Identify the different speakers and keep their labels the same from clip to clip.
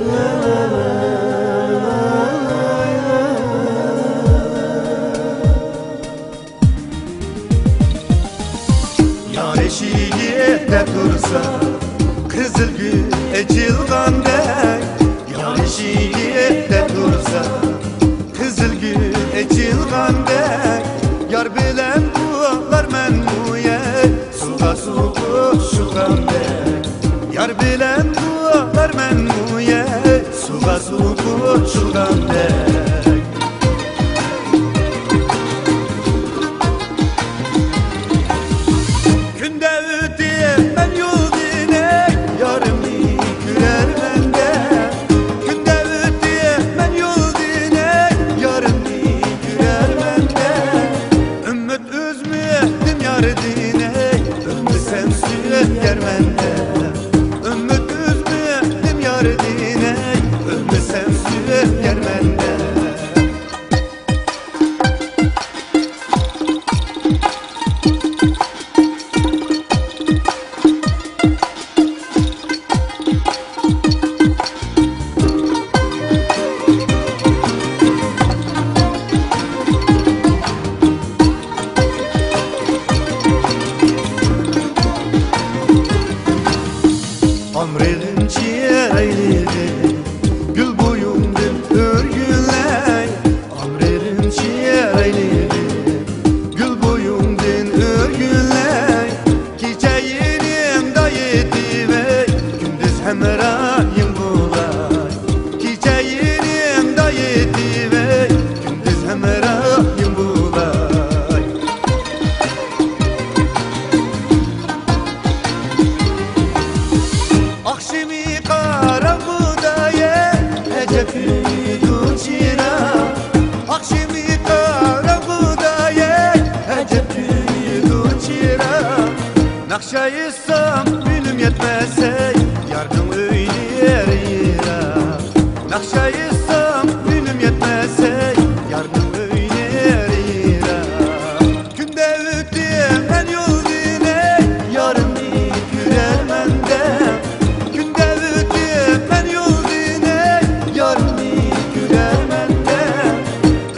Speaker 1: Yar eşiğinde dursa kızıl gül ecilgandek. Yar eşiğinde dursa kızıl gül ecilgandek. Yar bilen dualar menmuye suga su koşulgandek. Yar bilen dualar menmuye suga su koşulgandek. Ümmüt üzmüydim yar dine, ölmesem süre germende. Amrelim çiğeyliydi, gül boyumdum örgünley. Amrelim çiğeyliydi, gül boyumdum örgünley. Geceyim dayeti ve gündüz hemrahim bulay. Geceyim dayeti ve gündüz hemrahim bulay. Akşemi kara buğdaya Ecep çira. Akşemi kara buğdaya Ecep çira. Nakşayırsam gülüm yetmese yardım öyle yira. Nakşayırsam gülüm yetmese yardım öyle yira. Günde öteyim en yol dine yarın güler mende.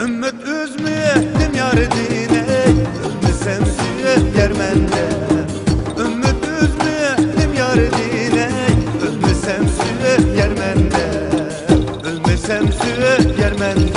Speaker 1: Ümmüt üzmüydim yar dine, ölmesem süre germende. Ölmesem süre germende.